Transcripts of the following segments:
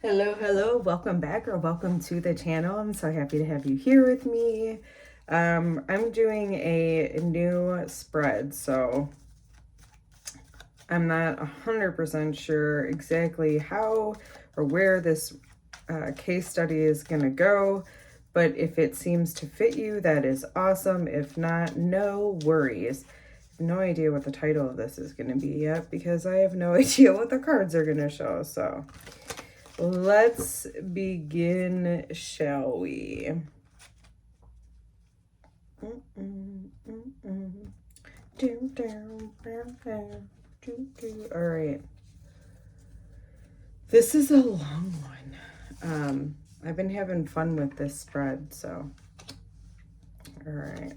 Hello, welcome back or welcome to the channel. I'm so happy to have you here with me. I'm doing a new spread, so I'm not 100% sure exactly how or where this case study is going to go, but if it seems to fit you, that is awesome. If not, no worries. No idea what the title of this is going to be yet because I have no idea what the cards are going to show, so let's begin, shall we? All right. This is a long one. I've been having fun with this spread, so. All right.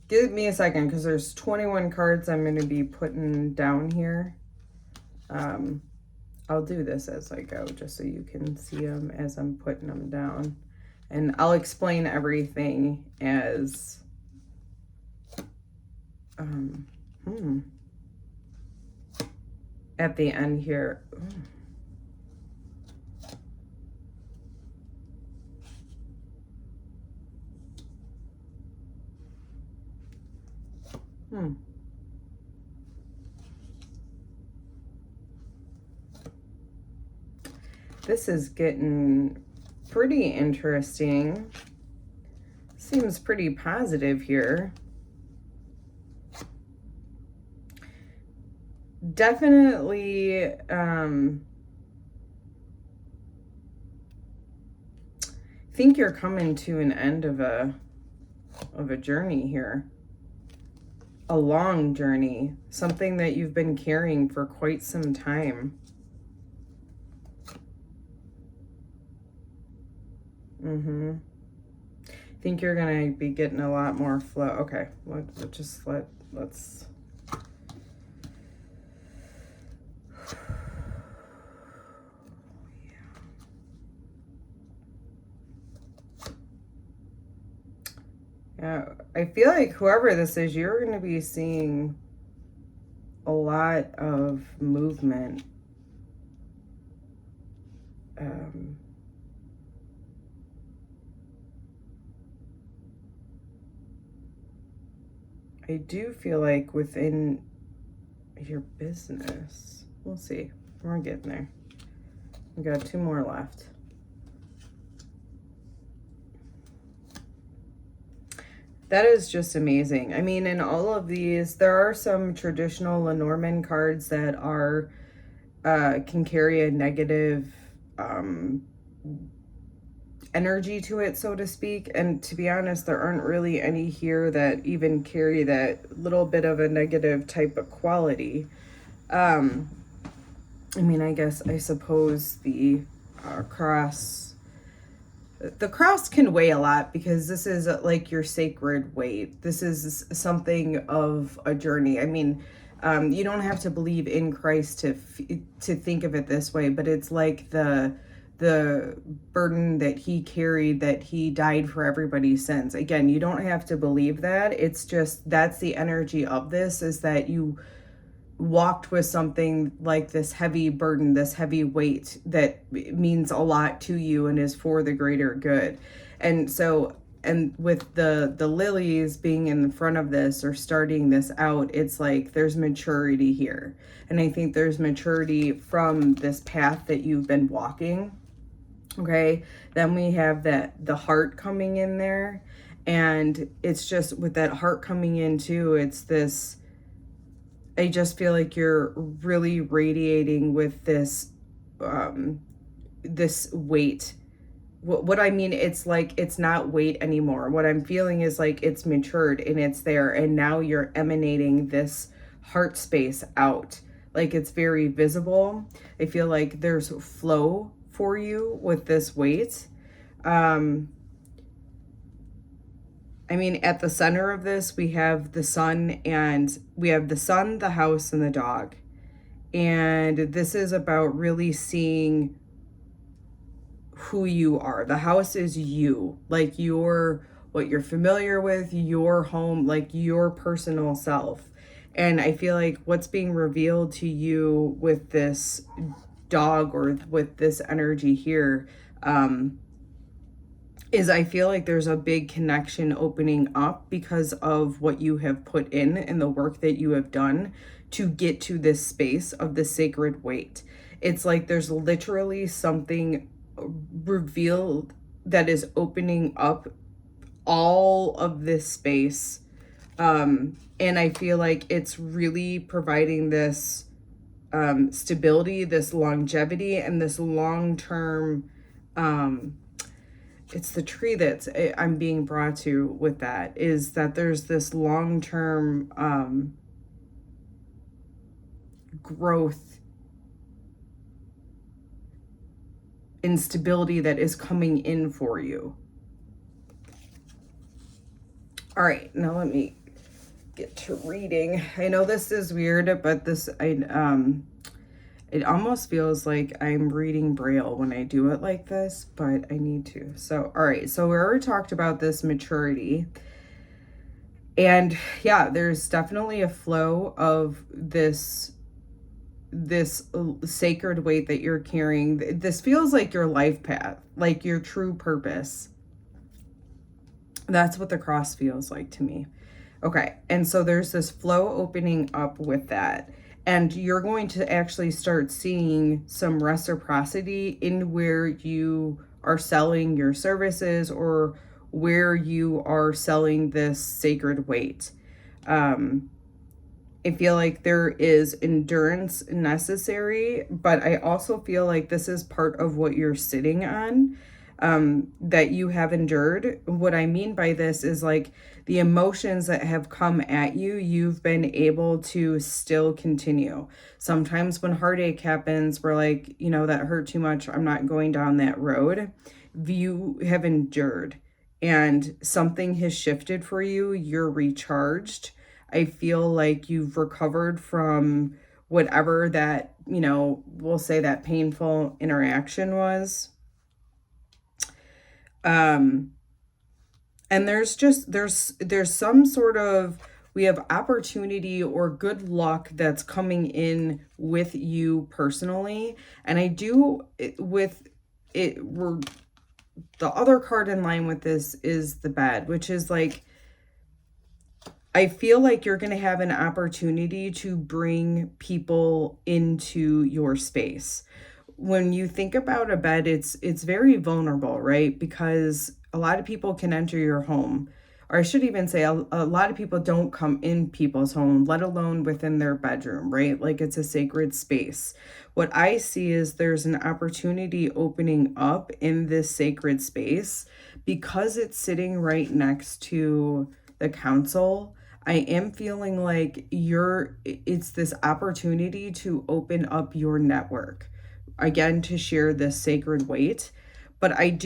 Give me a second because there's 21 cards I'm going to be putting down here. I'll do this as I go just so you can see them as I'm putting them down. And I'll explain everything as at the end here. This is getting pretty interesting. Seems pretty positive here. Definitely think you're coming to an end of a journey here. A long journey, something that you've been carrying for quite some time. I think you're gonna be getting a lot more flow. Okay, let's yeah, I feel like whoever this is, you're gonna be seeing a lot of movement. I do feel like within your business, we'll see. We're getting there. We got 2 more left. That is just amazing. I mean, in all of these, there are some traditional Lenormand cards that are can carry a negative energy to it, so to speak, and to be honest, there aren't really any here that even carry that little bit of a negative type of quality. I mean, I suppose the cross can weigh a lot because this is like your sacred weight. This is something of a journey. I mean, you don't have to believe in Christ to think of it this way, but it's like the burden that he carried, that he died for everybody's sins. Again, you don't have to believe that. It's just, that's the energy of this, is that you walked with something like this heavy burden, this heavy weight that means a lot to you and is for the greater good. And so, and with the lilies being in front of this or starting this out, it's like there's maturity here. And I think there's maturity from this path that you've been walking. Okay, then we have the heart coming in there, and it's just with that heart coming in too, it's this, I just feel like you're really radiating with this this weight. What I mean, it's like it's not weight anymore. What I'm feeling is like it's matured and it's there, and now you're emanating this heart space out. Like it's very visible. I feel like there's flow for you with this weight. I mean, at the center of this, we have the sun, and we have the sun, the house, and the dog. And this is about really seeing who you are. The house is you, like what you're familiar with, your home, like your personal self. And I feel like what's being revealed to you with this dog or with this energy here, is I feel like there's a big connection opening up because of what you have put in and the work that you have done to get to this space of the sacred weight. It's like there's literally something revealed that is opening up all of this space. And I feel like it's really providing this stability, this longevity, and this long-term, it's the tree that's I'm being brought to with that, is that there's this long-term growth and stability that is coming in for you. All right, now let me get to reading. I know this is weird, but it almost feels like I'm reading Braille when I do it like this, but I need to. So, all right, so we already talked about this maturity. And yeah, there's definitely a flow of this sacred weight that you're carrying. This feels like your life path, like your true purpose. That's what the cross feels like to me. Okay, and so there's this flow opening up with that. And you're going to actually start seeing some reciprocity in where you are selling your services or where you are selling this sacred weight. I feel like there is endurance necessary, but I also feel like this is part of what you're sitting on, that you have endured. What I mean by this is like the emotions that have come at you, you've been able to still continue. Sometimes when heartache happens, we're like, you know, that hurt too much, I'm not going down that road. You have endured and something has shifted for you. You're recharged. I feel like you've recovered from whatever that, you know, we'll say that painful interaction was. And there's some sort of, we have opportunity or good luck that's coming in with you personally. And I do with it, the other card in line with this is the bed, which is like, I feel like you're going to have an opportunity to bring people into your space. When you think about a bed, it's very vulnerable, right? Because a lot of people can enter your home, or I should even say a lot of people don't come in people's home, let alone within their bedroom, right? Like it's a sacred space. What I see is there's an opportunity opening up in this sacred space because it's sitting right next to the council. I am feeling like it's this opportunity to open up your network, again, to share this sacred weight. But I'm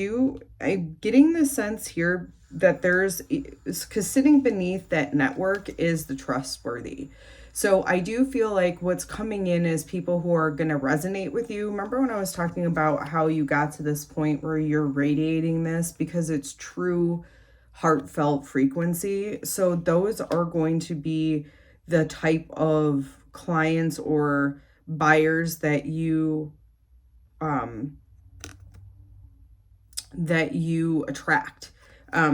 getting the sense here that because sitting beneath that network is the trustworthy. So I do feel like what's coming in is people who are going to resonate with you. Remember when I was talking about how you got to this point where you're radiating this because it's true heartfelt frequency. So those are going to be the type of clients or buyers that you attract,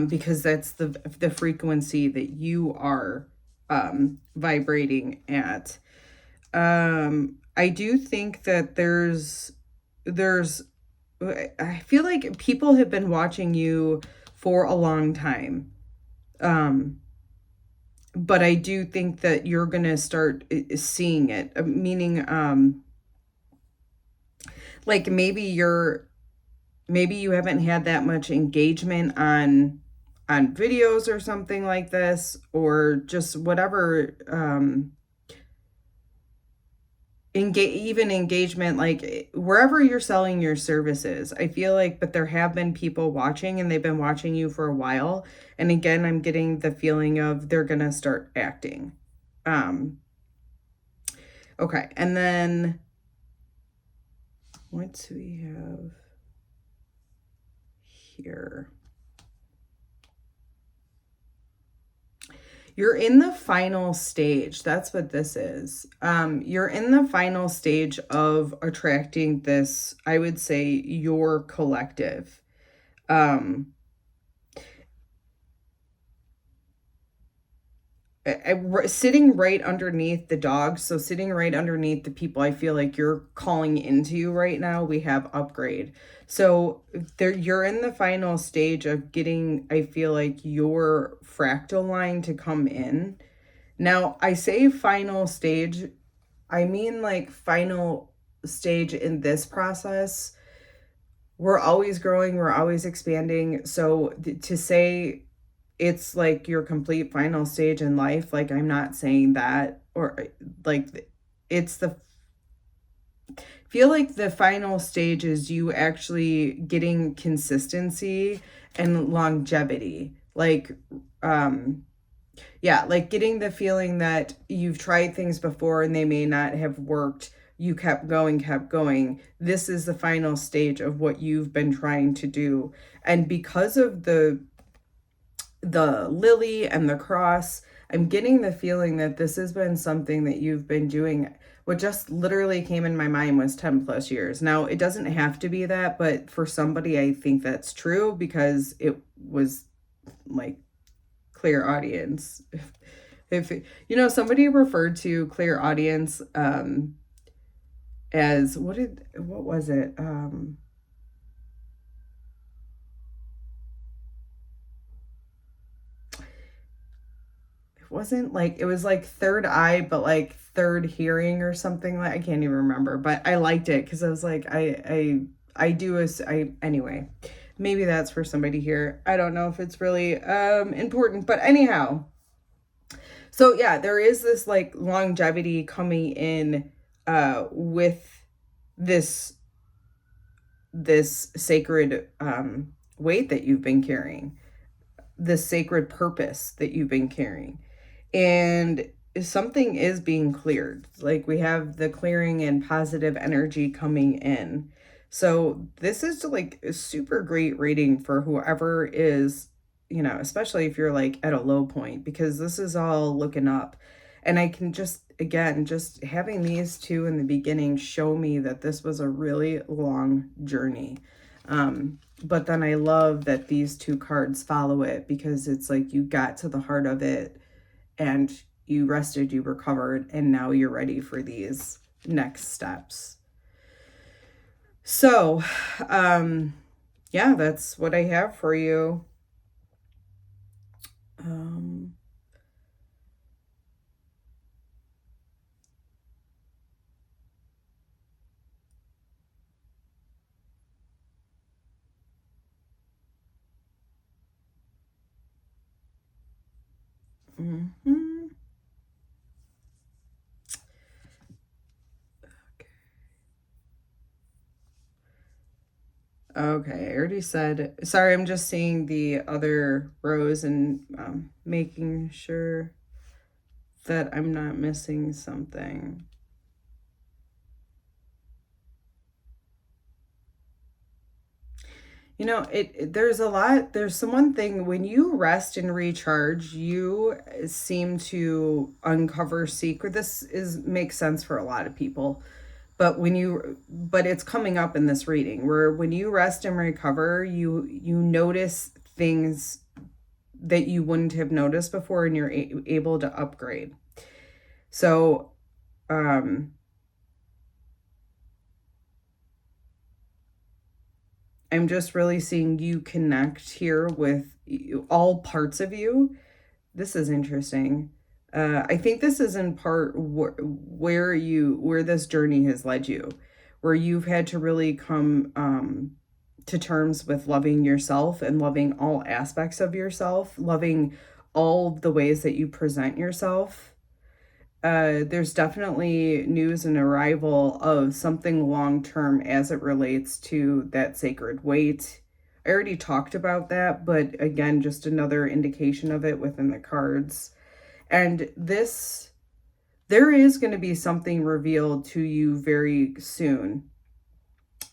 because that's the frequency that you are vibrating at. I do think that I feel like people have been watching you for a long time. But I do think that you're going to start seeing it, meaning, like maybe you haven't had that much engagement on videos or something like this, or just whatever, even engagement, like wherever you're selling your services. I feel like, but there have been people watching and they've been watching you for a while. And again, I'm getting the feeling of they're going to start acting. Okay. And then what do we have here? You're in the final stage. That's what this is. You're in the final stage of attracting this, I would say, your collective. Sitting right underneath the dogs, so sitting right underneath the people I feel like you're calling into right now, we have upgrade. So there, you're in the final stage of getting, I feel like, your fractal line to come in. Now, I say final stage, I mean like final stage in this process. We're always growing, we're always expanding. So to say it's like your complete final stage in life, like, I'm not saying that, or like, it's the, feel like the final stage is you actually getting consistency and longevity. Like, yeah, like getting the feeling that you've tried things before and they may not have worked. You kept going. This is the final stage of what you've been trying to do. And because of the lily and the cross, I'm getting the feeling that this has been something that you've been doing. What just literally came in my mind was 10 plus years. Now, it doesn't have to be that, but for somebody, I think that's true because it was like clairaudience. If you know, somebody referred to clairaudience as what was it? Wasn't like, it was like third eye, but like third hearing or something. Like, I can't even remember, but I liked it because I was like, anyway, maybe that's for somebody here. I don't know if it's really important, but anyhow. So yeah, there is this like longevity coming in with this sacred weight that you've been carrying, this sacred purpose that you've been carrying. And something is being cleared. Like, we have the clearing and positive energy coming in. So this is like a super great reading for whoever is, you know, especially if you're like at a low point, because this is all looking up. And I can just, again, just having these two in the beginning show me that this was a really long journey. But then I love that these two cards follow it, because it's like you got to the heart of it and you rested, you recovered, and now you're ready for these next steps. So, yeah, that's what I have for you. Okay, I already said, sorry, I'm just seeing the other rows and making sure that I'm not missing something. You know, there's a lot, there's some one thing, when you rest and recharge, you seem to uncover secret. This makes sense for a lot of people. But but it's coming up in this reading where when you rest and recover, you notice things that you wouldn't have noticed before, and you're able to upgrade. So, I'm just really seeing you connect here with all parts of you. This is interesting. I think this is in part where this journey has led you, where you've had to really come to terms with loving yourself and loving all aspects of yourself, loving all the ways that you present yourself. There's definitely news and arrival of something long-term as it relates to that sacred weight. I already talked about that, but again, just another indication of it within the cards. And there is going to be something revealed to you very soon,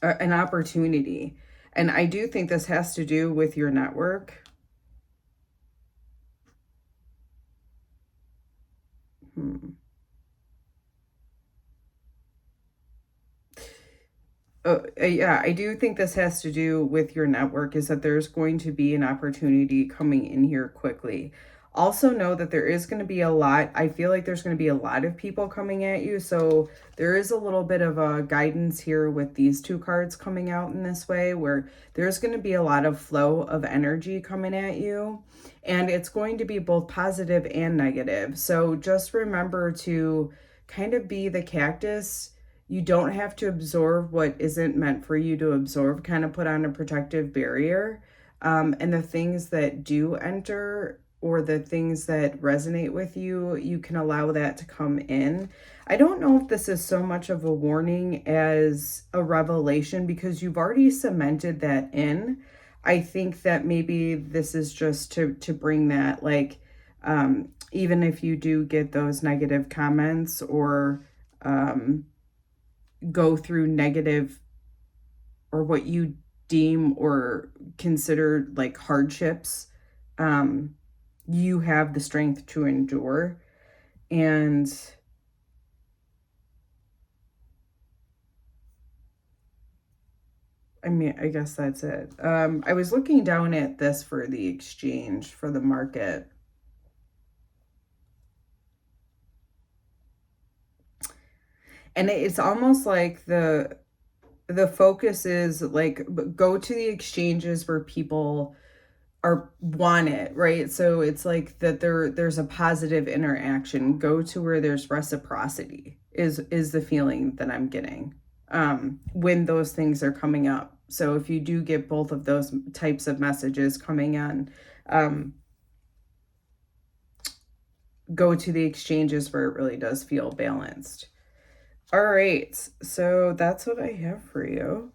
an opportunity. And I do think this has to do with your network. Yeah, I do think this has to do with your network, is that there's going to be an opportunity coming in here quickly. Also know that there is going to be a lot, I feel like there's going to be a lot of people coming at you. So there is a little bit of a guidance here with these two cards coming out in this way, where there's going to be a lot of flow of energy coming at you. And it's going to be both positive and negative. So just remember to kind of be the cactus. You don't have to absorb what isn't meant for you to absorb, kind of put on a protective barrier. And the things that do enter, or the things that resonate with you, you can allow that to come in. I don't know if this is so much of a warning as a revelation, because you've already cemented that in. I think that maybe this is just to bring that, like, even if you do get those negative comments, or go through negative, or what you deem or consider like hardships, you have the strength to endure. And I mean, I guess that's it. I was looking down at this for the exchange, for the market. And it's almost like the focus is like, go to the exchanges where people want it, right? So it's like that there's a positive interaction. Go to where there's reciprocity is the feeling that I'm getting when those things are coming up. So if you do get both of those types of messages coming in, go to the exchanges where it really does feel balanced. All right, so that's what I have for you.